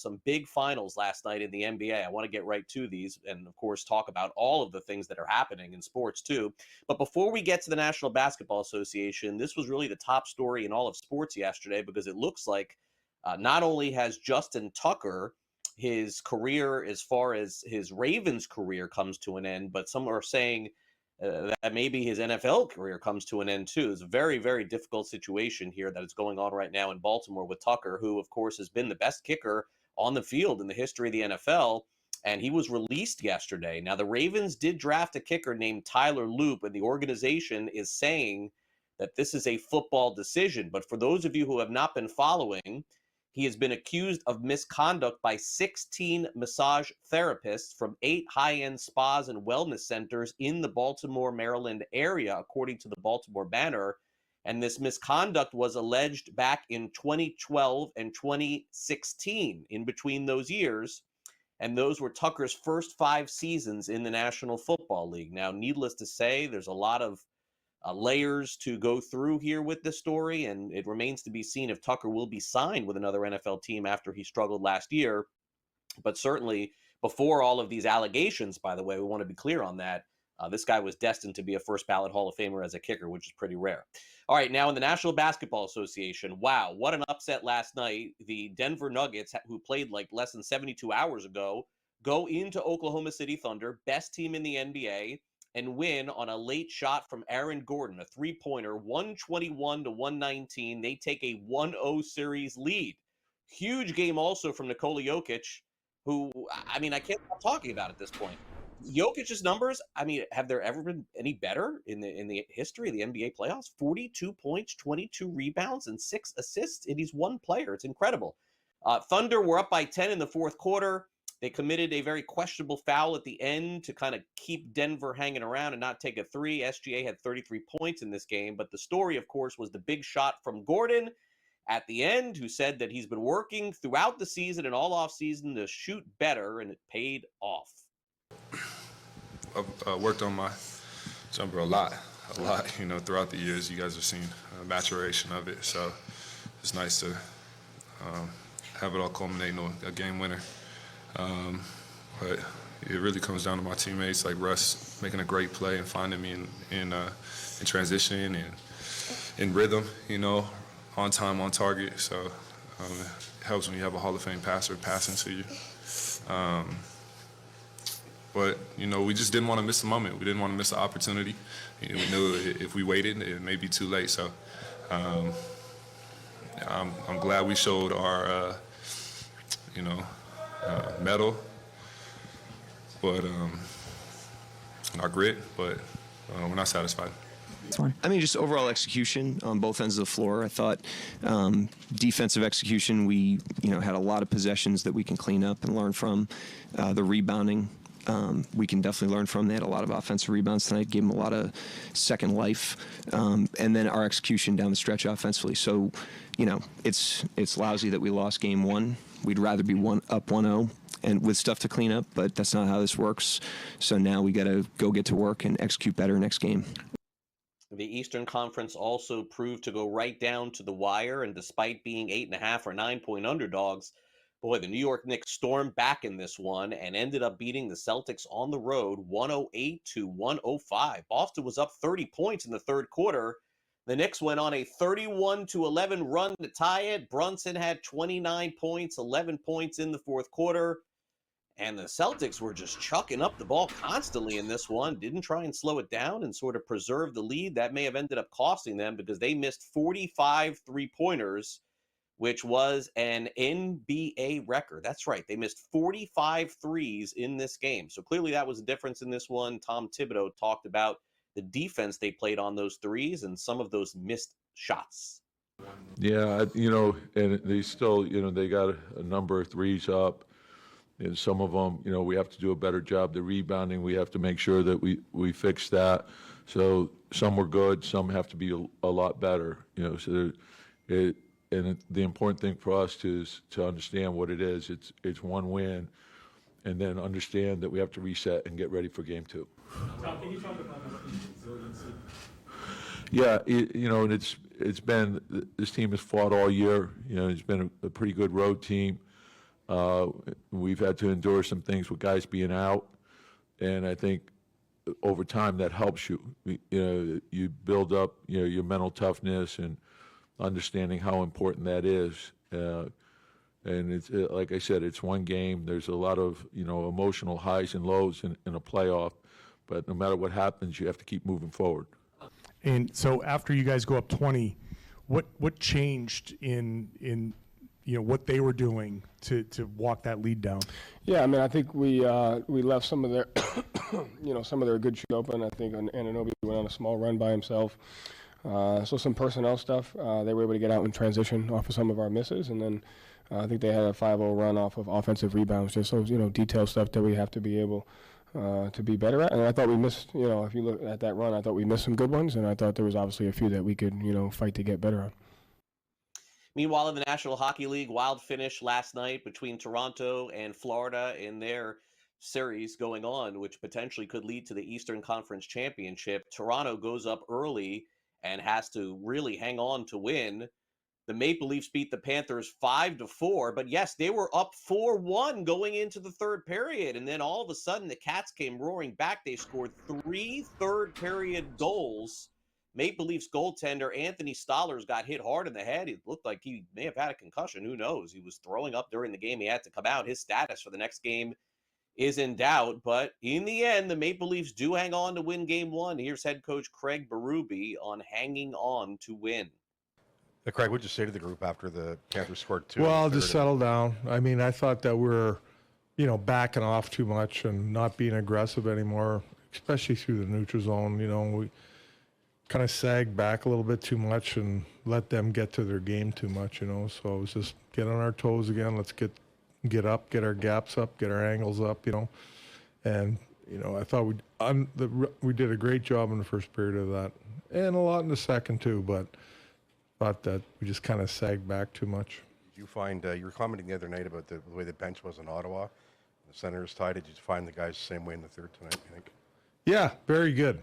some big finals last night in the NBA. I want to get right to these and, of course, talk about all of the things that are happening in sports, too. But before we get to the National Basketball Association, this was really the top story in all of sports yesterday because it looks like not only has Justin Tucker, his career as far as his Ravens career comes to an end, but some are saying that maybe his NFL career comes to an end too. It's a very, very difficult situation here that is going on right now in Baltimore with Tucker, who, of course, has been the best kicker on the field in the history of the NFL, and he was released yesterday. Now, the Ravens did draft a kicker named Tyler Loop, and the organization is saying that this is a football decision. But for those of you who have not been following, he has been accused of misconduct by 16 massage therapists from 8 high-end spas and wellness centers in the Baltimore, Maryland area, according to the Baltimore Banner. And this misconduct was alleged back in 2012 and 2016, in between those years. And those were Tucker's first 5 seasons in the National Football League. Now, needless to say, there's a lot of layers to go through here with this story, and it remains to be seen if Tucker will be signed with another NFL team after he struggled last year. But certainly, before all of these allegations, by the way, we want to be clear on that, this guy was destined to be a first-ballot Hall of Famer as a kicker, which is pretty rare. All right, now in the National Basketball Association, wow, what an upset last night. The Denver Nuggets, who played like less than 72 hours ago, go into Oklahoma City Thunder, best team in the NBA, and win on a late shot from Aaron Gordon, a three-pointer, 121 to 119. They take a 1-0 series lead. Huge game also from Nikola Jokic, who, I mean, I can't stop talking about at this point. Jokic's numbers, I mean, have there ever been any better in the history of the NBA playoffs? 42 points, 22 rebounds, and 6 assists, and he's one player. It's incredible. Thunder were up by 10 in the fourth quarter. They committed a very questionable foul at the end to kind of keep Denver hanging around and not take a three. SGA had 33 points in this game, but the story, of course, was the big shot from Gordon at the end, who said that he's been working throughout the season and all off season to shoot better, and it paid off. I've worked on my jumper a lot, throughout the years. You guys have seen maturation of it, so it's nice to have it all culminate in a game winner. But it really comes down to my teammates like Russ making a great play and finding me in transition and in rhythm, on time, on target. So it helps when you have a Hall of Fame passer passing to you. But, we just didn't want to miss the moment. We didn't want to miss the opportunity. We knew if we waited, it may be too late. So I'm glad we showed our, mettle, but our grit, but we're not satisfied. I mean, just overall execution on both ends of the floor. I thought defensive execution, we had a lot of possessions that we can clean up and learn from. The rebounding, we can definitely learn from. They had a lot of offensive rebounds tonight, gave them a lot of second life. And then our execution down the stretch offensively. So, it's lousy that we lost game one. We'd rather be up 1-0 and with stuff to clean up, but that's not how this works. So now we got to go get to work and execute better next game. The Eastern Conference also proved to go right down to the wire, and despite being 8.5 or 9-point underdogs, boy, the New York Knicks stormed back in this one and ended up beating the Celtics on the road 108 to 105. Boston was up 30 points in the third quarter. The Knicks went on a 31-11 run to tie it. Brunson had 29 points, 11 points in the fourth quarter. And the Celtics were just chucking up the ball constantly in this one, didn't try and slow it down and sort of preserve the lead. That may have ended up costing them because they missed 45 three-pointers, which was an NBA record. That's right. They missed 45 threes in this game. So clearly that was a difference in this one. Tom Thibodeau talked about the defense they played on those threes and some of those missed shots. Yeah, and they still, they got a number of threes up. And some of them, we have to do a better job. The rebounding, we have to make sure that we fix that. So some were good, some have to be a lot better. So the important thing for us is to understand what it is. It's one win, and then understand that we have to reset and get ready for game two. Tom, can you talk about resiliency? Yeah, and it's been, this team has fought all year. It's been a pretty good road team. We've had to endure some things with guys being out, and I think over time that helps you. You build up your mental toughness and understanding how important that is. And it's like I said, it's one game. There's a lot of emotional highs and lows in a playoff, but no matter what happens, you have to keep moving forward. And so after you guys go up 20, what changed in what they were doing to walk that lead down? Yeah, I mean, I think we left some of their some of their good shooting open. I think Anunoby went on a small run by himself. So some personnel stuff, they were able to get out in transition off of some of our misses, and then I think they had a 5-0 run off of offensive rebounds. Just so detailed stuff that we have to be able to be better at. And I thought we missed, if you look at that run, I thought we missed some good ones, and I thought there was obviously a few that we could fight to get better on. Meanwhile, in the National Hockey League, wild finish last night between Toronto and Florida in their series going on, which potentially could lead to the Eastern Conference Championship. Toronto goes up early and has to really hang on to win. The Maple Leafs beat the Panthers 5-4, but yes, they were up 4-1 going into the third period, and then all of a sudden the Cats came roaring back. They scored 3 third-period goals. Maple Leafs goaltender Anthony Stolarz got hit hard in the head. It looked like he may have had a concussion. Who knows? He was throwing up during the game. He had to come out. His status for the next game is in doubt. But in the end, the Maple Leafs do hang on to win Game 1. Here's head coach Craig Berube on hanging on to win. Craig, what'd you say to the group after the Panthers scored 2? Well, just settle down. I mean, I thought that we're, backing off too much and not being aggressive anymore, especially through the neutral zone. We kind of sagged back a little bit too much and let them get to their game too much, So it was just get on our toes again. Let's get up, get our gaps up, get our angles up, And, I thought we did a great job in the first period of that, and a lot in the second too, but thought that we just kind of sagged back too much. Did you find, you were commenting the other night about the way the bench was in Ottawa, the Senators tied. Did you find the guys the same way in the third tonight, you think? Yeah, very good.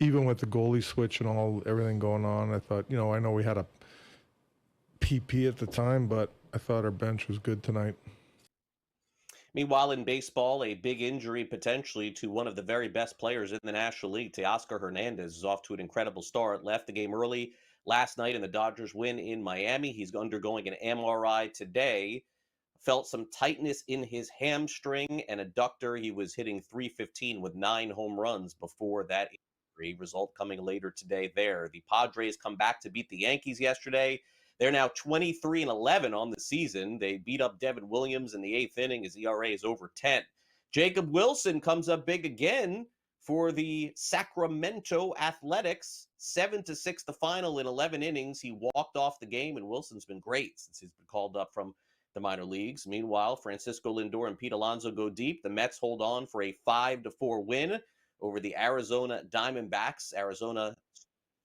Even with the goalie switch and everything going on, I thought, I know we had a PP at the time, but I thought our bench was good tonight. Meanwhile, in baseball, a big injury potentially to one of the very best players in the National League. Teoscar Hernandez is off to an incredible start. Left the game early last night in the Dodgers win in Miami. He's undergoing an MRI today. Felt some tightness in his hamstring and adductor. He was hitting .315 with 9 home runs before that injury. Result coming later today there. The Padres come back to beat the Yankees yesterday. They're now 23-11 on the season. They beat up Devin Williams in the 8th inning. His ERA is over 10. Jacob Wilson comes up big again for the Sacramento Athletics. 7-6 the final in 11 innings. He walked off the game, and Wilson's been great since he's been called up from the minor leagues. Meanwhile, Francisco Lindor and Pete Alonso go deep. The Mets hold on for a 5-4 win over the Arizona Diamondbacks. Arizona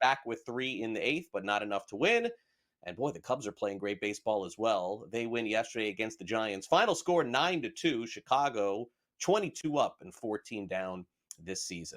back with 3 in the 8th, but not enough to win. And boy, the Cubs are playing great baseball as well. They win yesterday against the Giants. Final score 9-2. Chicago 22 up and 14 down this season.